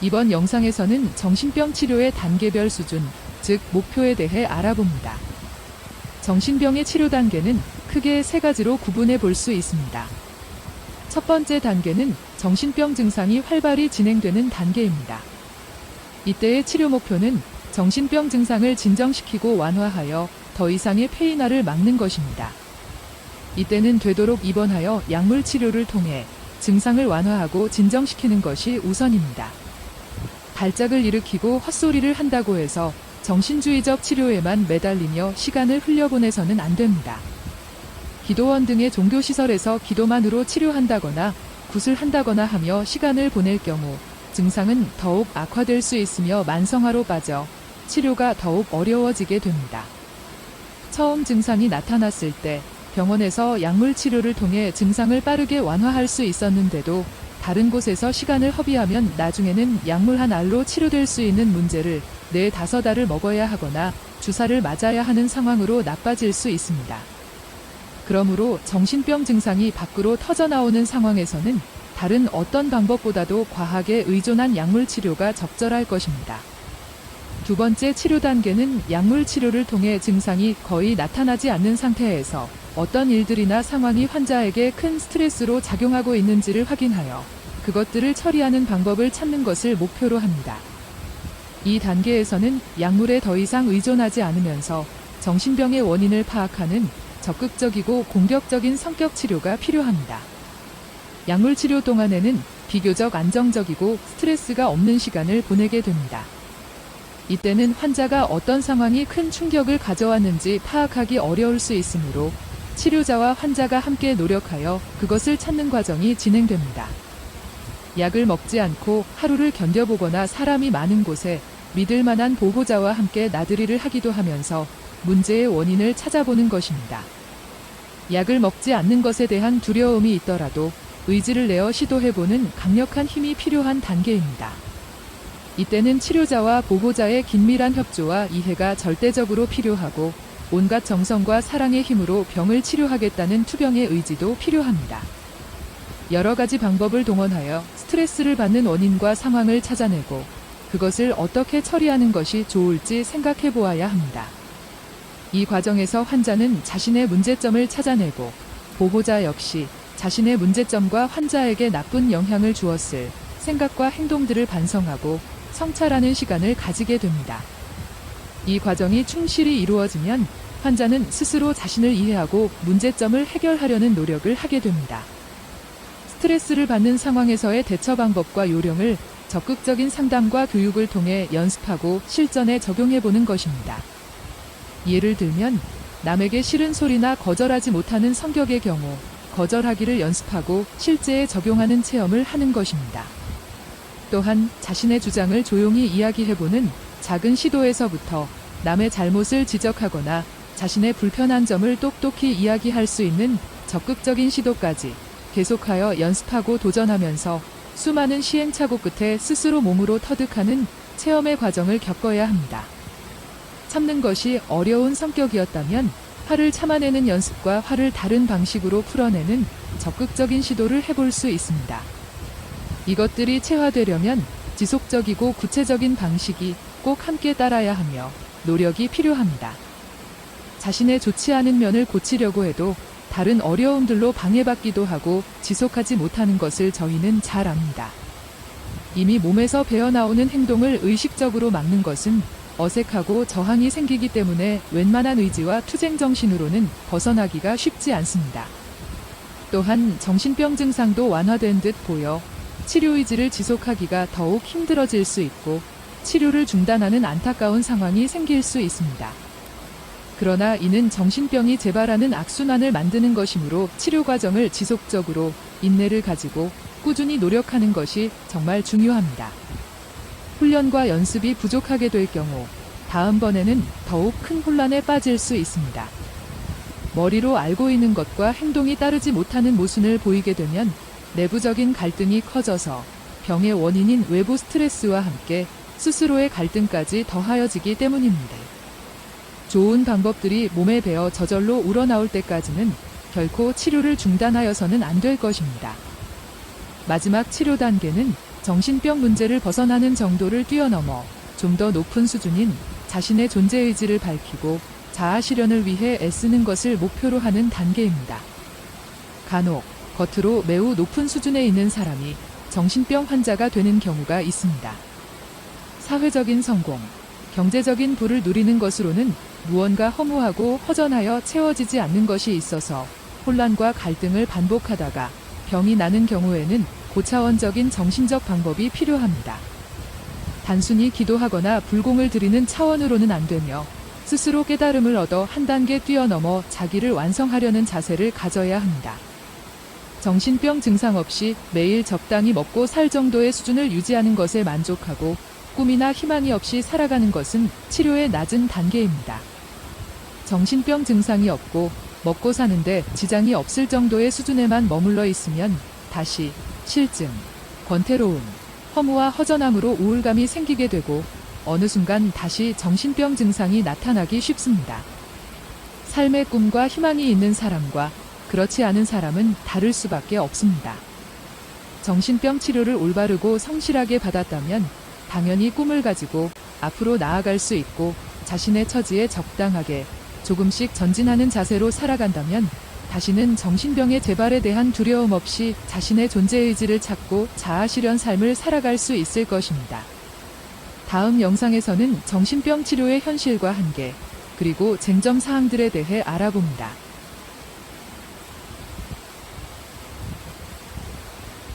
이번 영상에서는 정신병 치료의 단계별 수준, 즉 목표에 대해 알아봅니다. 정신병의 치료 단계는 크게 세 가지로 구분해 볼 수 있습니다. 첫 번째 단계는 정신병 증상이 활발히 진행되는 단계입니다. 이때의 치료 목표는 정신병 증상을 진정시키고 완화하여 더 이상의 폐인화를 막는 것입니다. 이때는 되도록 입원하여 약물 치료를 통해 증상을 완화하고 진정시키는 것이 우선입니다. 발작을 일으키고 헛소리를 한다고 해서 정신주의적 치료에만 매달리며 시간을 흘려보내서는 안 됩니다. 기도원 등의 종교시설에서 기도만으로 치료한다거나 구슬한다거나 하며 시간을 보낼 경우 증상은 더욱 악화될 수 있으며 만성화로 빠져 치료가 더욱 어려워지게 됩니다. 처음 증상이 나타났을 때 병원에서 약물 치료를 통해 증상을 빠르게 완화할 수 있었는데도 다른 곳에서 시간을 허비하면 나중에는 약물 한 알로 치료될 수 있는 문제를 4-5알을 먹어야 하거나 주사를 맞아야 하는 상황으로 나빠질 수 있습니다. 그러므로 정신병 증상이 밖으로 터져나오는 상황에서는 다른 어떤 방법보다도 과학에 의존한 약물 치료가 적절할 것입니다. 두 번째 치료 단계는 약물 치료를 통해 증상이 거의 나타나지 않는 상태에서 어떤 일들이나 상황이 환자에게 큰 스트레스로 작용하고 있는지를 확인하여 그것들을 처리하는 방법을 찾는 것을 목표로 합니다. 이 단계에서는 약물에 더 이상 의존하지 않으면서 정신병의 원인을 파악하는 적극적이고 공격적인 성격 치료가 필요합니다. 약물 치료 동안에는 비교적 안정적이고 스트레스가 없는 시간을 보내게 됩니다. 이때는 환자가 어떤 상황이 큰 충격을 가져왔는지 파악하기 어려울 수 있으므로 치료자와 환자가 함께 노력하여 그것을 찾는 과정이 진행됩니다. 약을 먹지 않고 하루를 견뎌보거나 사람이 많은 곳에 믿을 만한 보호자와 함께 나들이를 하기도 하면서 문제의 원인을 찾아보는 것입니다. 약을 먹지 않는 것에 대한 두려움이 있더라도 의지를 내어 시도해보는 강력한 힘이 필요한 단계입니다. 이때는 치료자와 보호자의 긴밀한 협조와 이해가 절대적으로 필요하고 온갖 정성과 사랑의 힘으로 병을 치료하겠다는 투병의 의지도 필요합니다. 여러 가지 방법을 동원하여 스트레스를 받는 원인과 상황을 찾아내고 그것을 어떻게 처리하는 것이 좋을지 생각해 보아야 합니다. 이 과정에서 환자는 자신의 문제점을 찾아내고 보호자 역시 자신의 문제점과 환자에게 나쁜 영향을 주었을 생각과 행동들을 반성하고 성찰하는 시간을 가지게 됩니다. 이 과정이 충실히 이루어지면 환자는 스스로 자신을 이해하고 문제점을 해결하려는 노력을 하게 됩니다. 스트레스를 받는 상황에서의 대처 방법과 요령을 적극적인 상담과 교육을 통해 연습하고 실전에 적용해보는 것입니다. 예를 들면 남에게 싫은 소리나 거절하지 못하는 성격의 경우 거절하기를 연습하고 실제에 적용하는 체험을 하는 것입니다. 또한 자신의 주장을 조용히 이야기해보는 작은 시도에서부터 남의 잘못을 지적하거나 자신의 불편한 점을 똑똑히 이야기할 수 있는 적극적인 시도까지 계속하여 연습하고 도전하면서 수많은 시행착오 끝에 스스로 몸으로 터득하는 체험의 과정을 겪어야 합니다. 참는 것이 어려운 성격이었다면 화를 참아내는 연습과 화를 다른 방식으로 풀어내는 적극적인 시도를 해볼 수 있습니다. 이것들이 체화되려면 지속적이고 구체적인 방식이 꼭 함께 따라야 하며 노력이 필요합니다. 자신의 좋지 않은 면을 고치려고 해도 다른 어려움들로 방해받기도 하고 지속하지 못하는 것을 저희는 잘 압니다. 이미 몸에서 배어나오는 행동을 의식적으로 막는 것은 어색하고 저항이 생기기 때문에 웬만한 의지와 투쟁 정신으로는 벗어나기가 쉽지 않습니다. 또한 정신병 증상도 완화된 듯 보여 치료 의지를 지속하기가 더욱 힘들어질 수 있고 치료를 중단하는 안타까운 상황이 생길 수 있습니다. 그러나 이는 정신병이 재발하는 악순환을 만드는 것이므로 치료 과정을 지속적으로 인내를 가지고 꾸준히 노력하는 것이 정말 중요합니다. 훈련과 연습이 부족하게 될 경우 다음번에는 더욱 큰 혼란에 빠질 수 있습니다. 머리로 알고 있는 것과 행동이 따르지 못하는 모순을 보이게 되면 내부적인 갈등이 커져서 병의 원인인 외부 스트레스와 함께 스스로의 갈등까지 더하여지기 때문입니다. 좋은 방법들이 몸에 배어 저절로 우러나올 때까지는 결코 치료를 중단하여서는 안 될 것입니다. 마지막 치료 단계는 정신병 문제를 벗어나는 정도를 뛰어넘어 좀 더 높은 수준인 자신의 존재의지를 밝히고 자아 실현을 위해 애쓰는 것을 목표로 하는 단계입니다. 간혹 겉으로 매우 높은 수준에 있는 사람이 정신병 환자가 되는 경우가 있습니다. 사회적인 성공, 경제적인 부를 누리는 것으로는 무언가 허무하고 허전하여 채워지지 않는 것이 있어서 혼란과 갈등을 반복하다가 병이 나는 경우에는 고차원적인 정신적 방법이 필요합니다. 단순히 기도하거나 불공을 드리는 차원으로는 안 되며 스스로 깨달음을 얻어 한 단계 뛰어넘어 자기를 완성하려는 자세를 가져야 합니다. 정신병 증상 없이 매일 적당히 먹고 살 정도의 수준을 유지하는 것에 만족하고 꿈이나 희망이 없이 살아가는 것은 치료의 낮은 단계입니다. 정신병 증상이 없고 먹고 사는데 지장이 없을 정도의 수준에만 머물러 있으면 다시 실증, 권태로움, 허무와 허전함으로 우울감이 생기게 되고 어느 순간 다시 정신병 증상이 나타나기 쉽습니다. 삶의 꿈과 희망이 있는 사람과 그렇지 않은 사람은 다를 수밖에 없습니다. 정신병 치료를 올바르고 성실하게 받았다면 당연히 꿈을 가지고 앞으로 나아갈 수 있고 자신의 처지에 적당하게 조금씩 전진하는 자세로 살아간다면 다시는 정신병의 재발에 대한 두려움 없이 자신의 존재의지를 찾고 자아 실현 삶을 살아갈 수 있을 것입니다. 다음 영상에서는 정신병 치료의 현실과 한계, 그리고 쟁점 사항들에 대해 알아봅니다.